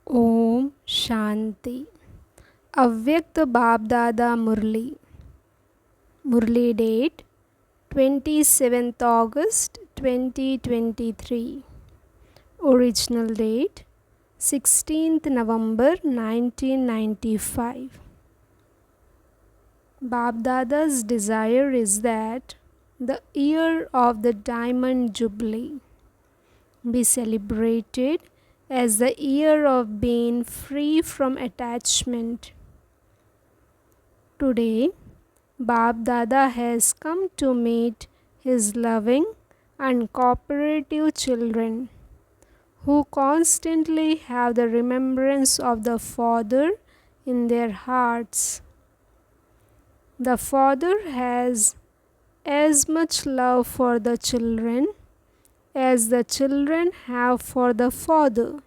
Om Shanti. Avyakt Bapdada Murli. Murli date 27th August 2023. Original date 16th November 1995. Bapdada's desire is that the year of the Diamond Jubilee be celebrated as the year of being free from attachment. Today, Bapdada has come to meet his loving and cooperative children who constantly have the remembrance of the Father in their hearts. The Father has as much love for the children as the children have for the Father.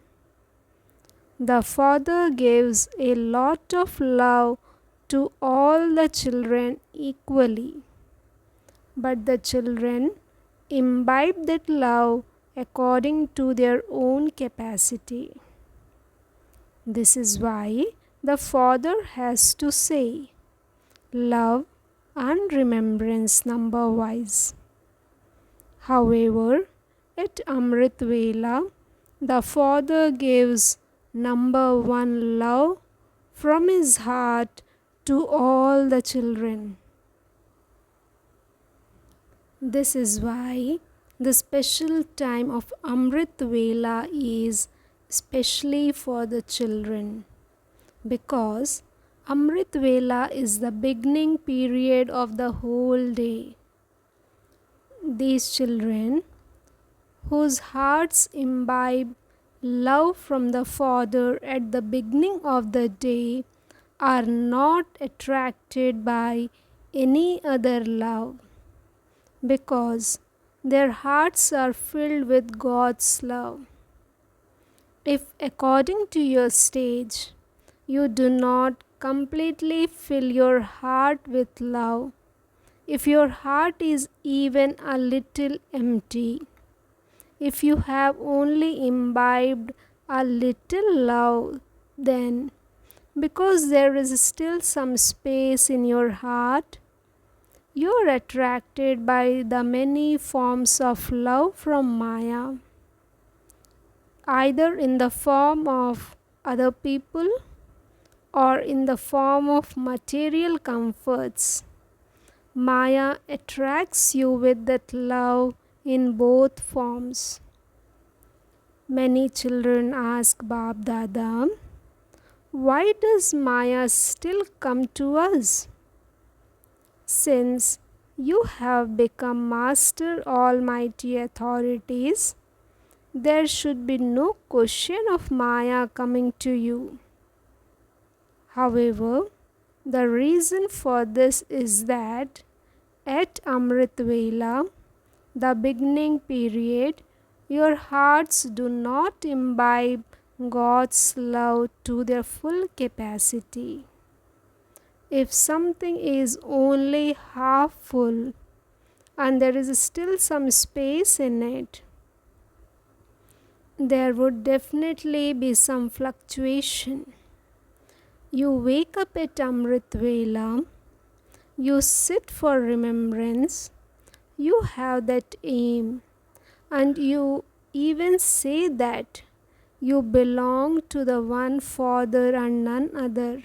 The Father gives a lot of love to all the children equally, but the children imbibe that love according to their own capacity. This is why the Father has to say love and remembrance number wise. However, at Amrit Vela, the Father gives number one love from his heart to all the children. This is why the special time of Amrit Vela is especially for the children, because Amrit Vela is the beginning period of the whole day. These children, whose hearts imbibe love from the Father at the beginning of the day, are not attracted by any other love, because their hearts are filled with God's love. If according to your stage you do not completely fill your heart with love, if your heart is even a little empty, if you have only imbibed a little love, then because there is still some space in your heart, you are attracted by the many forms of love from Maya, either in the form of other people or in the form of material comforts. Maya attracts you with that love in both forms. Many children ask Bapdada, why does Maya still come to us? Since you have become Master Almighty authorities, there should be no question of Maya coming to you. However, the reason for this is that at Amrit Vela, the beginning period, your hearts do not imbibe God's love to their full capacity. If something is only half full and there is still some space in it, there would definitely be some fluctuation. You wake up at Amrit Vela, you sit for remembrance, you have that aim, and you even say that you belong to the one Father and none other.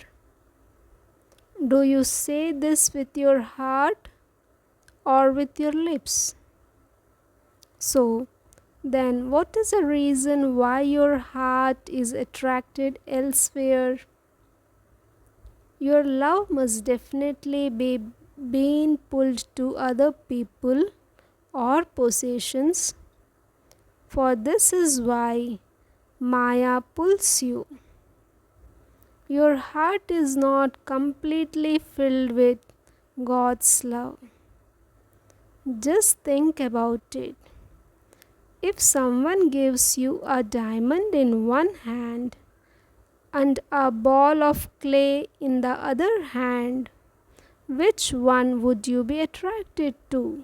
Do you say this with your heart or with your lips? So, then what is the reason why your heart is attracted elsewhere? Your love must definitely be being pulled to other people or possessions, for this is why Maya pulls you. Your heart is not completely filled with God's love. Just think about it. If someone gives you a diamond in one hand and a ball of clay in the other hand, which one would you be attracted to?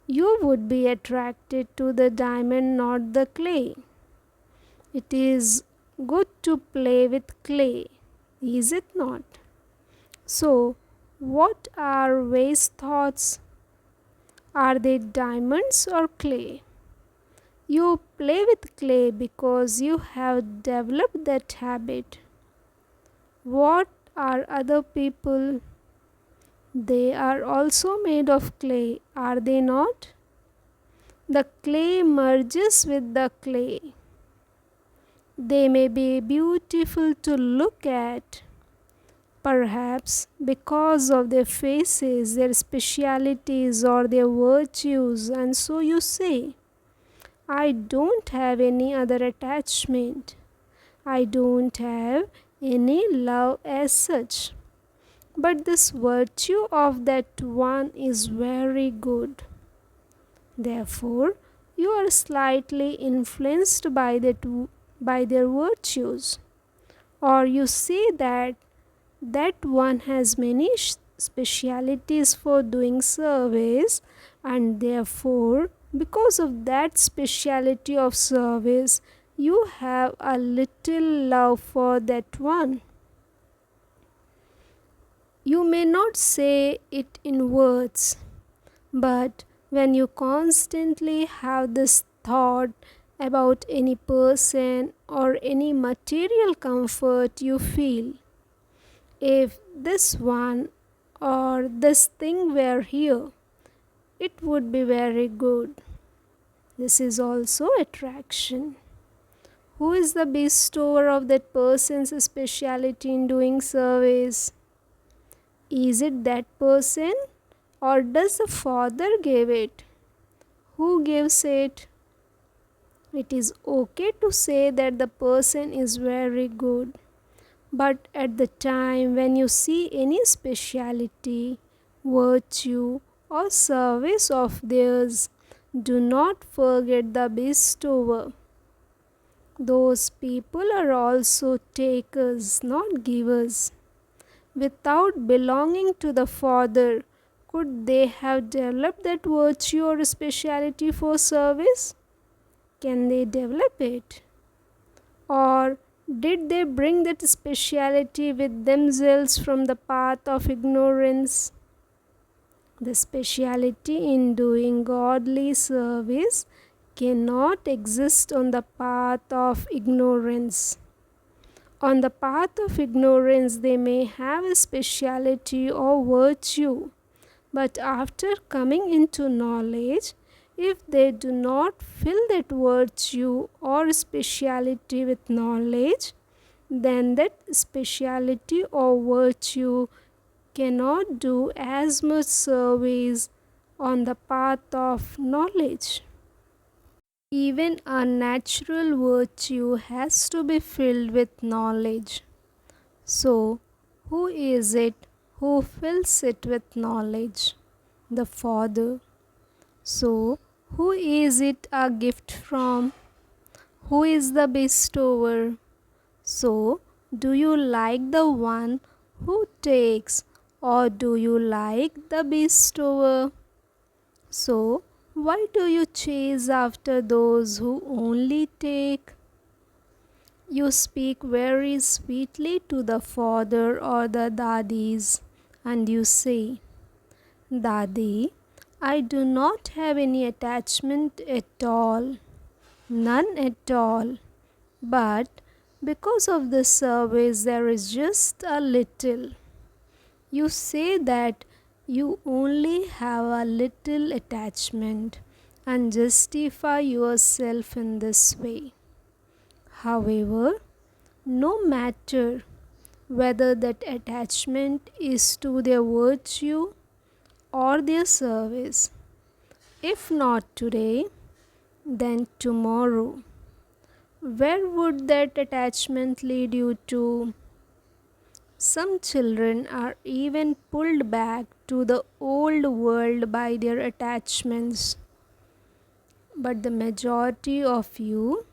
You would be attracted to the diamond, not the clay. It is good to play with clay, is it not? So, what are waste thoughts? Are they diamonds or clay? You play with clay because you have developed that habit. What are other people? They are also made of clay, are they not? The clay merges with the clay. They may be beautiful to look at, perhaps because of their faces, their specialities, or their virtues, and so you say, I don't have any other attachment. I don't have any love as such. But this virtue of that one is very good. Therefore, you are slightly influenced by their virtues. Or you say that that one has many specialities for doing service, and therefore, because of that speciality of service, you have a little love for that one. You may not say it in words, but when you constantly have this thought about any person or any material comfort you feel, if this one or this thing were here, it would be very good. This is also attraction. Who is the bestower of that person's speciality in doing service? Is it that person, or does the Father give it? Who gives it? It is okay to say that the person is very good, but at the time when you see any speciality, virtue, or service of theirs, do not forget the bestower. Those people are also takers, not givers. Without belonging to the Father, could they have developed that virtue or speciality for service? Can they develop it? Or did they bring that speciality with themselves from the path of ignorance? The speciality in doing godly service cannot exist on the path of ignorance. On the path of ignorance, they may have a speciality or virtue, but after coming into knowledge, if they do not fill that virtue or speciality with knowledge, then that speciality or virtue cannot do as much service on the path of knowledge. Even a natural virtue has to be filled with knowledge. So, who is it who fills it with knowledge? The Father. So, who is it a gift from? Who is the bestower? So, do you like the one who takes, or do you like the bestower? So, why do you chase after those who only take? You speak very sweetly to the father or the dadis, and you say, Dadi, I do not have any attachment at all, none at all, but because of the service there is just a little. You say that you only have a little attachment and justify yourself in this way. However, no matter whether that attachment is to their virtue or their service, if not today, then tomorrow, where would that attachment lead you to? Some children are even pulled back to the old world by their attachments. But the majority of you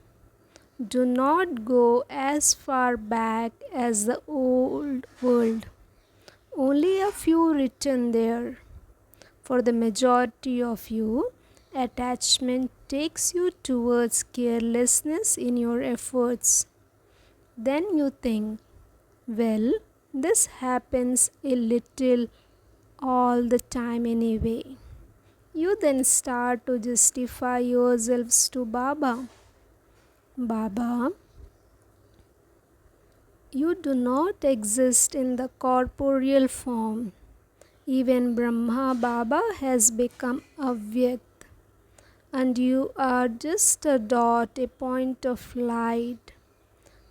do not go as far back as the old world. Only a few return there. For the majority of you, attachment takes you towards carelessness in your efforts. Then you think, well, this happens a little all the time anyway. You then start to justify yourselves to Baba. Baba, you do not exist in the corporeal form. Even Brahma Baba has become Avyakt, and you are just a dot, a point of light.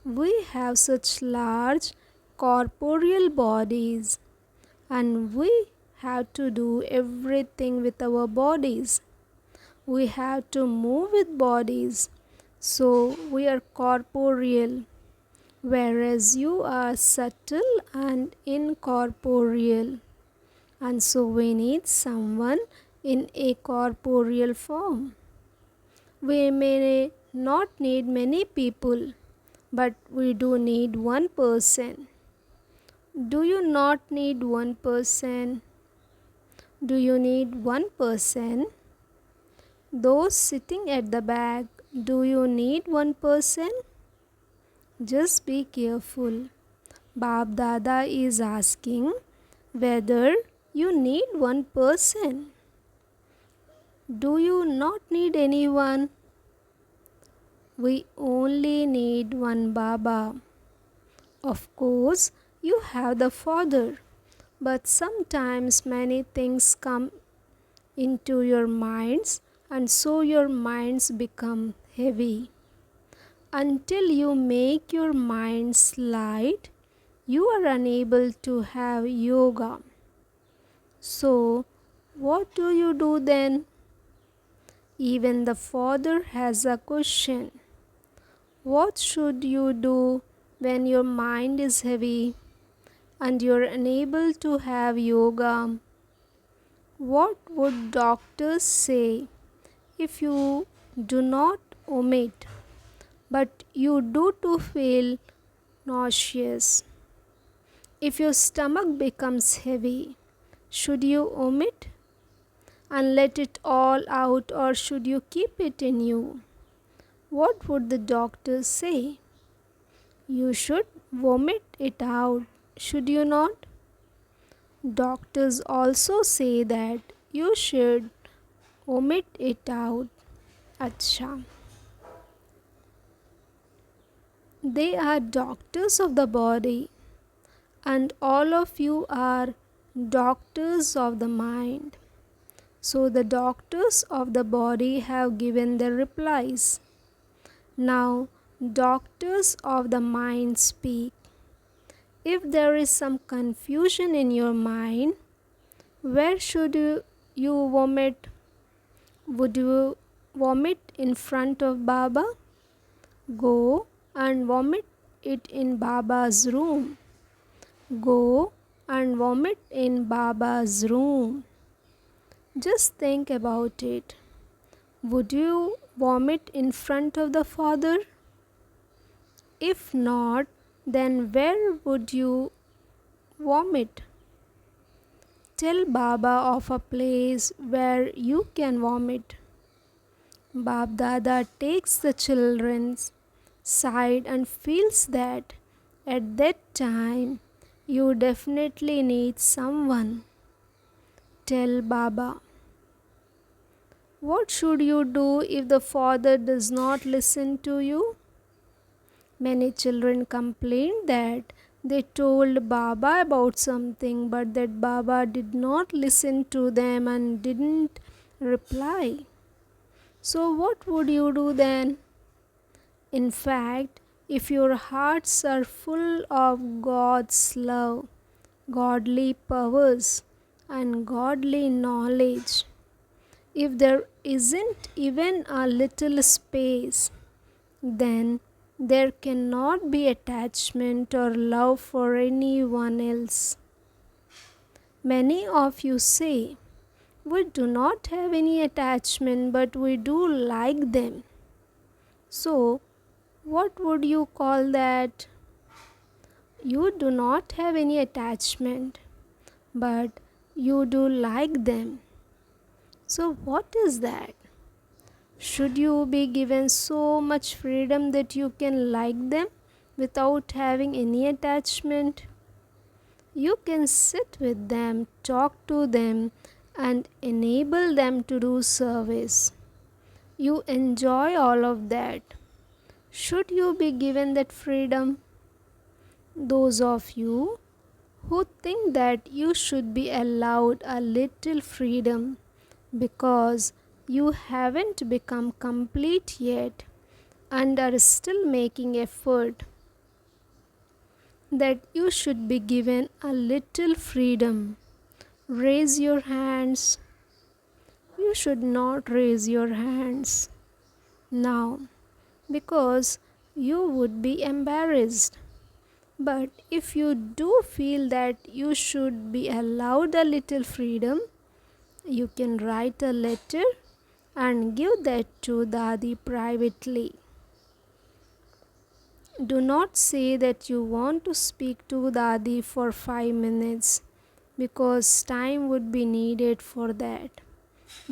We have such large corporeal bodies, and we have to do everything with our bodies. We have to move with bodies, so we are corporeal, whereas you are subtle and incorporeal, and so we need someone in a corporeal form. We may not need many people, but we do need one person. Do you not need one person? Do you need one person? Those sitting at the back, do you need one person? Just be careful. Bapdada is asking whether you need one person. Do you not need anyone? We only need one Baba. Of course, you have the Father, but sometimes many things come into your minds, and so your minds become heavy. Until you make your minds light, you are unable to have yoga. So, what do you do then? Even the Father has a question. What should you do when your mind is heavy and you're unable to have yoga? What would doctors say if you do not vomit, but you do to feel nauseous? If your stomach becomes heavy, should you vomit and let it all out, or should you keep it in you? What would the doctors say? You should vomit it out, should you not? Doctors also say that you should vomit it out. Acha. They are doctors of the body, and all of you are doctors of the mind. So the doctors of the body have given their replies. Now, doctors of the mind speak. If there is some confusion in your mind, where should you vomit? Would you vomit in front of Baba? Go and vomit it in Baba's room. Go and vomit in Baba's room. Just think about it. Would you vomit in front of the Father? If not, then where would you vomit? Tell Baba of a place where you can vomit. Bapdada takes the children's side and feels that at that time you definitely need someone. Tell Baba. What should you do if the Father does not listen to you? Many children complained that they told Baba about something, but that Baba did not listen to them and didn't reply. So what would you do then? In fact, if your hearts are full of God's love, godly powers, and godly knowledge, if there isn't even a little space, then there cannot be attachment or love for anyone else. Many of you say, we do not have any attachment, but we do like them. So, what would you call that? You do not have any attachment, but you do like them. So, what is that? Should you be given so much freedom that you can like them, without having any attachment. You can sit with them, talk to them, and enable them to do service. You enjoy all of that. Should you be given that freedom? Those of you who think that you should be allowed a little freedom because you haven't become complete yet and are still making effort, that you should be given a little freedom, raise your hands. You should not raise your hands now because you would be embarrassed. But if you do feel that you should be allowed a little freedom, you can write a letter and give that to Dadi privately. Do not say that you want to speak to Dadi for 5 minutes because time would be needed for that.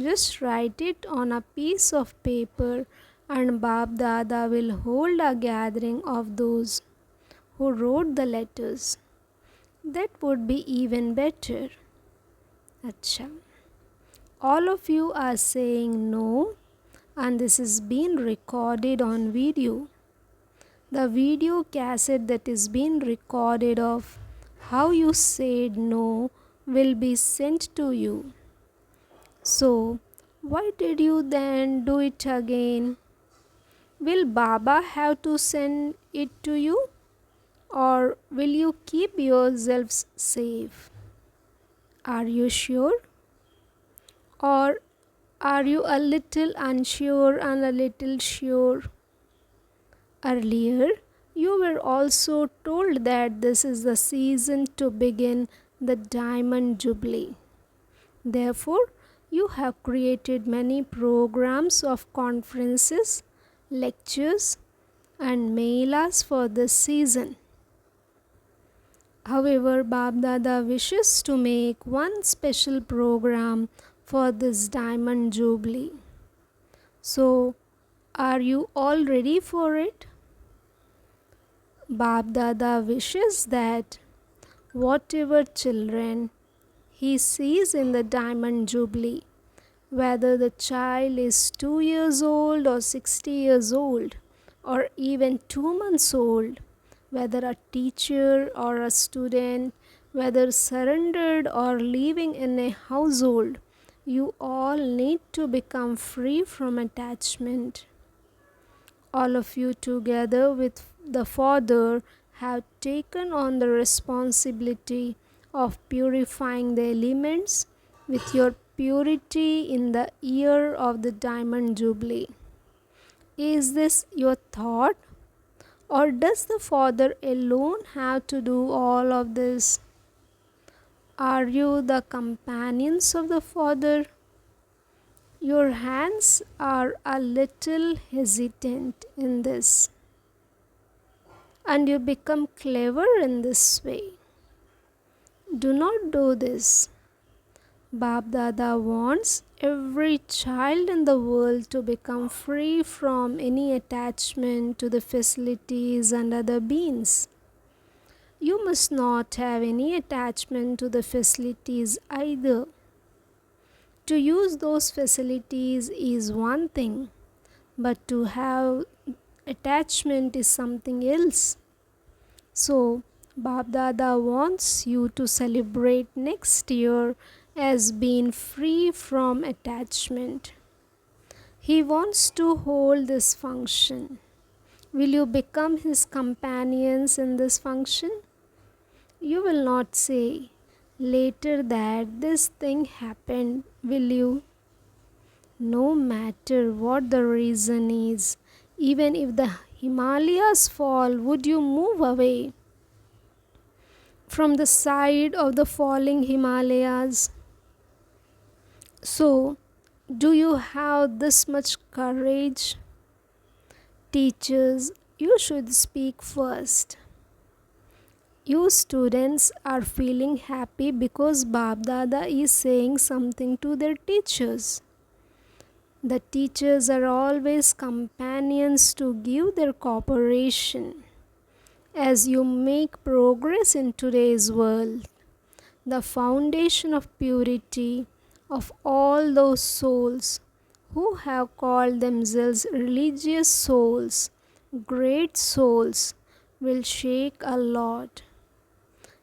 Just write it on a piece of paper and Bap Dada will hold a gathering of those who wrote the letters. That would be even better. Acha. All of you are saying no, and this is being recorded on video. The video cassette that is being recorded of how you said no will be sent to you. So, why did you then do it again? Will Baba have to send it to you? Or will you keep yourselves safe? Are you sure? Or are you a little unsure and a little sure? Earlier, you were also told that this is the season to begin the Diamond Jubilee. Therefore, you have created many programs of conferences, lectures, and melas for this season. However, Bap Dada wishes to make one special program for this Diamond Jubilee. So, are you all ready for it? Bap Dada wishes that whatever children he sees in the Diamond Jubilee, whether the child is 2 years old or 60 years old or even 2 months old, whether a teacher or a student, whether surrendered or living in a household, you all need to become free from attachment. All of you together with the Father have taken on the responsibility of purifying the elements with your purity in the year of the Diamond Jubilee. Is this your thought? Or does the Father alone have to do all of this? Are you the companions of the Father? Your hands are a little hesitant in this, and you become clever in this way. Do not do this. Bap Dada wants every child in the world to become free from any attachment to the facilities and other beings. You must not have any attachment to the facilities either. To use those facilities is one thing, but to have attachment is something else. So, Bap Dada wants you to celebrate next year as being free from attachment. He wants to hold this function. Will you become his companions in this function? You will not say later that this thing happened, will you? No matter what the reason is, even if the Himalayas fall, would you move away from the side of the falling Himalayas? So, do you have this much courage? Teachers, you should speak first. You students are feeling happy because Bap Dada is saying something to their teachers. The teachers are always companions to give their cooperation. As you make progress in today's world, the foundation of purity of all those souls who have called themselves religious souls, great souls, will shake a lot.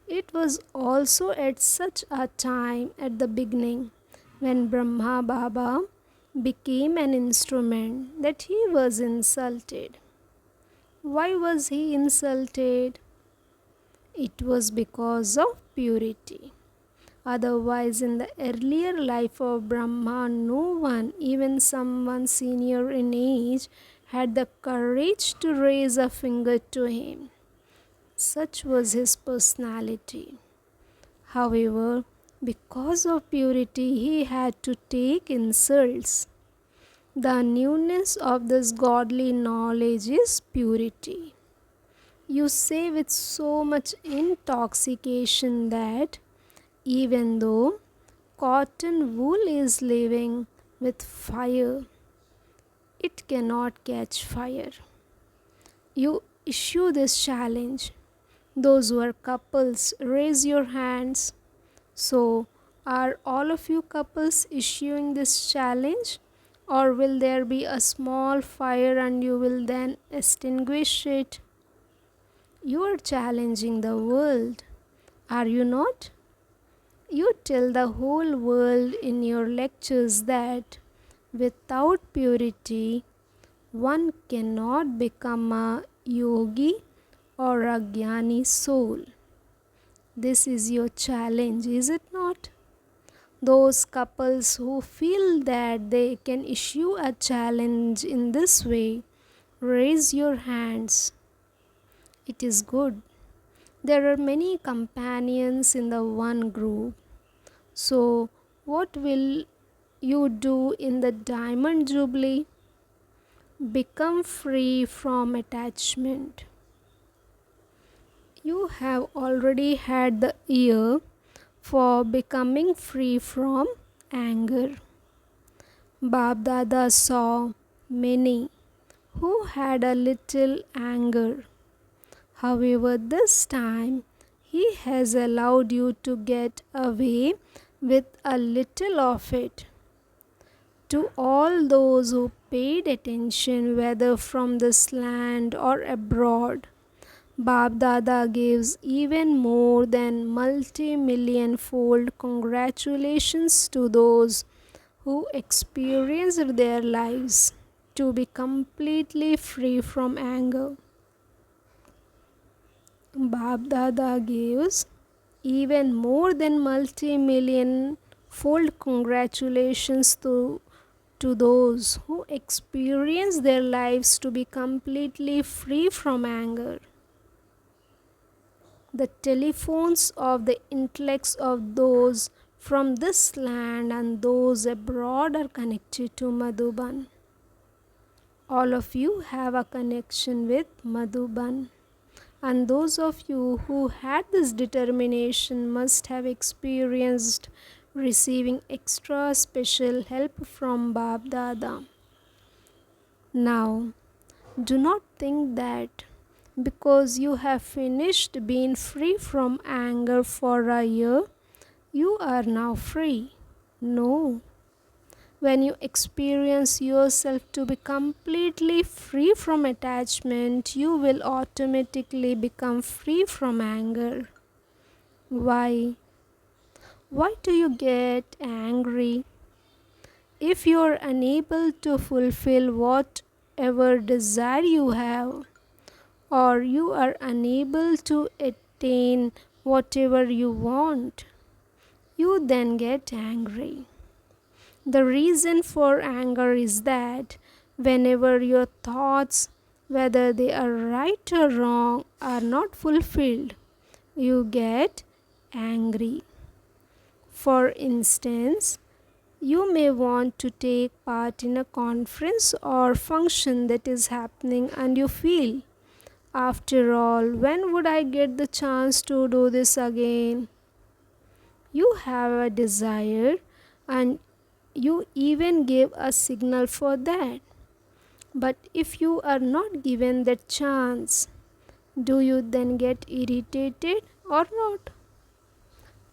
It was also at such a time at the beginning when Brahma Baba became an instrument that he was insulted. Why was he insulted? It was because of purity. Otherwise, in the earlier life of Brahma, no one, even someone senior in age, had the courage to raise a finger to him. Such was his personality. However, because of purity, he had to take insults. The newness of this godly knowledge is purity. You say with so much intoxication that even though cotton wool is living with fire, it cannot catch fire. You issue this challenge. Those who are couples, raise your hands. So, are all of you couples issuing this challenge? Or will there be a small fire and you will then extinguish it? You are challenging the world, are you not? You tell the whole world in your lectures that without purity, one cannot become a yogi or a jnani soul. This is your challenge, is it not? Those couples who feel that they can issue a challenge in this way, raise your hands. It is good. There are many companions in the one group. So, what will you do in the Diamond Jubilee? Become free from attachment. You have already had the year for becoming free from anger. Bapdada saw many who had a little anger. However, this time he has allowed you to get away with a little of it. To all those who paid attention, whether from this land or abroad, Bapdada gives even more than multi-million fold congratulations to those who experienced their lives to be completely free from anger. Bapdada gives even more than multi-million fold congratulations to those who experience their lives to be completely free from anger. The telephones of the intellects of those from this land and those abroad are connected to Madhuban. All of you have a connection with Madhuban. And those of you who had this determination must have experienced receiving extra special help from Bapdada. Now, do not think that because you have finished being free from anger for a year, you are now free. No. When you experience yourself to be completely free from attachment, you will automatically become free from anger. Why? Why do you get angry? If you are unable to fulfill whatever desire you have, or you are unable to attain whatever you want, you then get angry. The reason for anger is that whenever your thoughts, whether they are right or wrong, are not fulfilled, you get angry. For instance, you may want to take part in a conference or function that is happening and you feel, after all, when would I get the chance to do this again? You have a desire and you even give a signal for that. But if you are not given that chance, Do you then get irritated or not?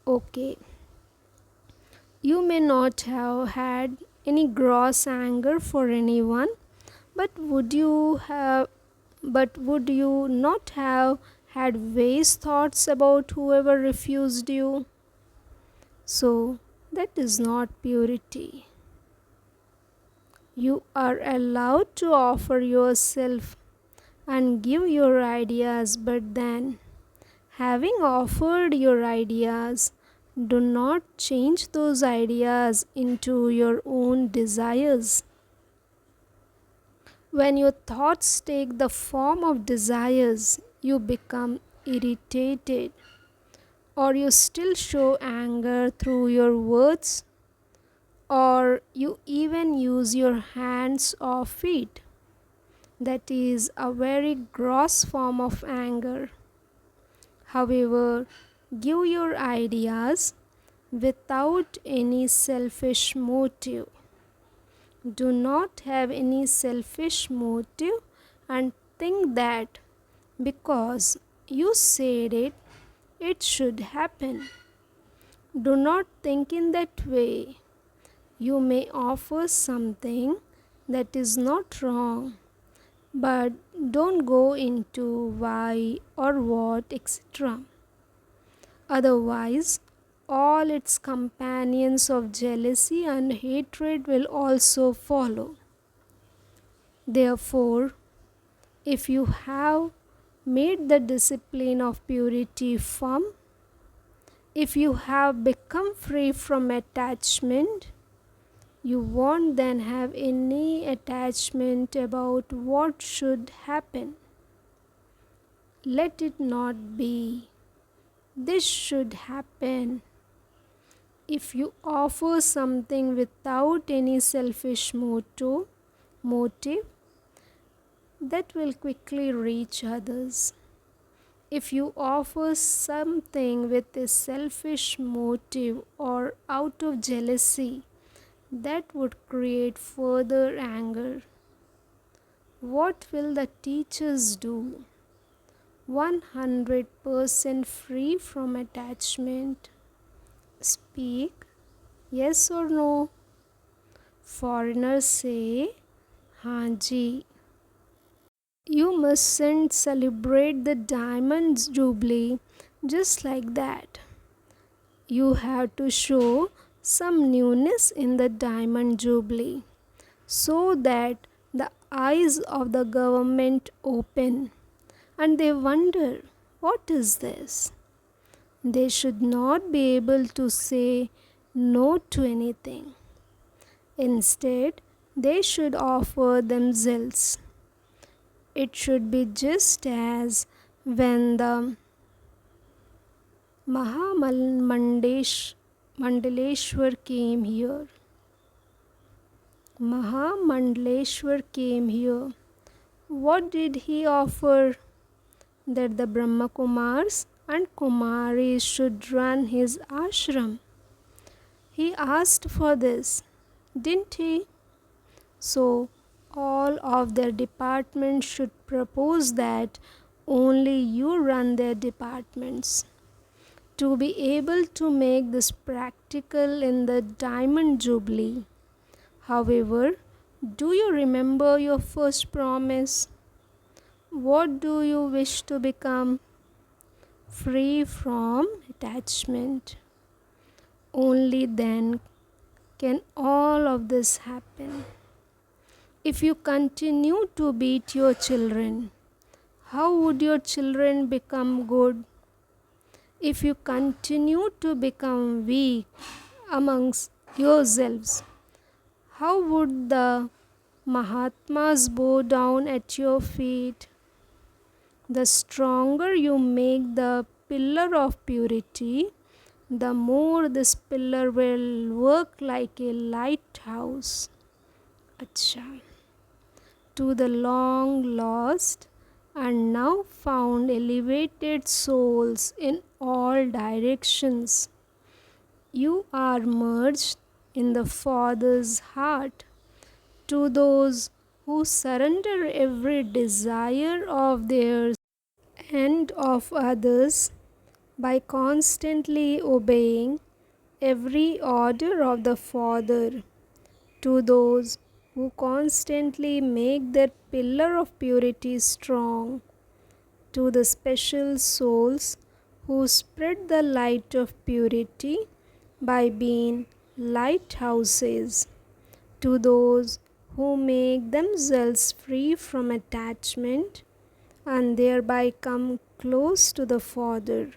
Okay, you may not have had any gross anger for anyone, but would you not have had vase thoughts about whoever refused you? So that is not purity. You are allowed to offer yourself and give your ideas, but then, having offered your ideas, do not change those ideas into your own desires. When your thoughts take the form of desires, you become irritated, or you still show anger through your words, or you even use your hands or feet. That is a very gross form of anger. However, give your ideas without any selfish motive. Do not have any selfish motive and think that because you said it, it should happen. Do not think in that way. You may offer something that is not wrong, but don't go into why or what, etc. Otherwise, all its companions of jealousy and hatred will also follow. Therefore, if you have made the discipline of purity firm, if you have become free from attachment, you won't then have any attachment about what should happen. Let it not be. This should happen. If you offer something without any selfish motive, that will quickly reach others. If you offer something with a selfish motive or out of jealousy, that would create further anger. What will the teachers do? 100% free from attachment. Speak, yes or no? Foreigners say, Haan ji. You mustn't celebrate the Diamond Jubilee just like that. You have to show some newness in the Diamond Jubilee so that the eyes of the government open and they wonder, what is this? They should not be able to say no to anything. Instead, they should offer themselves. It should be just as when the Mandaleshwar came here. Mahamandaleshwar came here. What did he offer? That the Brahma Kumars and Kumaris should run his ashram. He asked for this, didn't he? So, all of their departments should propose that only you run their departments. To be able to make this practical in the Diamond Jubilee. However, do you remember your first promise? What do you wish to become? Free from attachment. Only then can all of this happen. If you continue to beat your children, how would your children become good? If you continue to become weak amongst yourselves, how would the Mahatmas bow down at your feet? The stronger you make the pillar of purity, the more this pillar will work like a lighthouse. Acha. To the long lost and now found elevated souls in all directions, you are merged in the Father's heart. To those who surrender every desire of theirs and of others by constantly obeying every order of the Father, to those who constantly make their pillar of purity strong, to the special souls who spread the light of purity by being lighthouses, to those who make themselves free from attachment and thereby come close to the Father,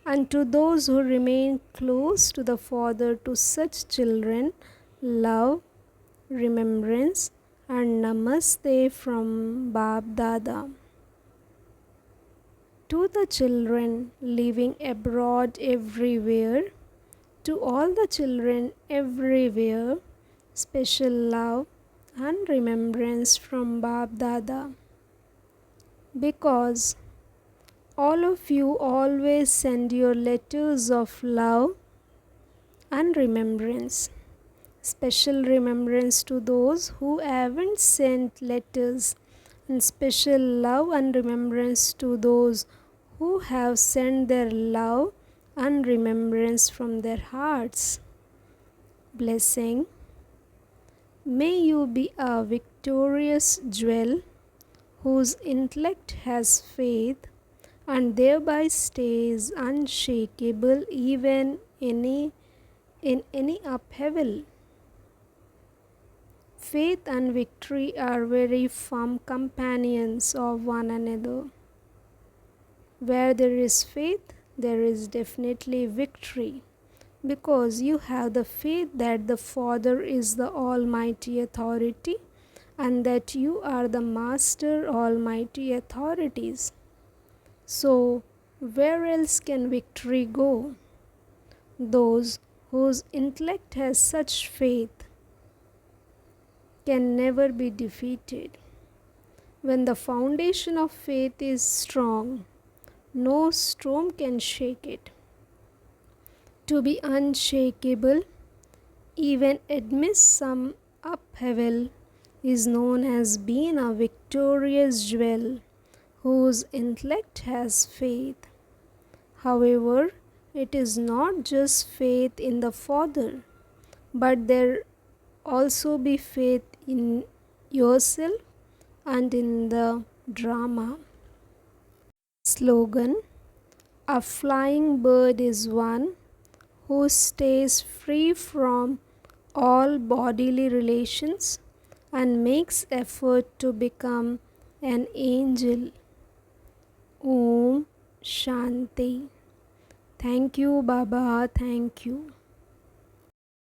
and to those who remain close to the Father, to such children, love, remembrance, and namaste from Bapdada. To the children living abroad everywhere, to all the children everywhere, special love and remembrance from Bapdada. Because all of you always send your letters of love and remembrance. Special remembrance to those who haven't sent letters, and special love and remembrance to those who have sent their love and remembrance from their hearts. Blessing. May you be a victorious jewel whose intellect has faith and thereby stays unshakable even in any upheaval. Faith and victory are very firm companions of one another. Where there is faith, there is definitely victory, because you have the faith that the Father is the Almighty Authority and that you are the Master Almighty Authorities. So, where else can victory go? Those whose intellect has such faith can never be defeated. When the foundation of faith is strong, no storm can shake it. To be unshakable, even amidst some upheaval, is known as being a victorious jewel whose intellect has faith. However, it is not just faith in the Father, but there also be faith in yourself and in the drama. Slogan: a flying bird is one who stays free from all bodily relations and makes effort to become an angel. Om Shanti. Thank you, Baba. Thank you.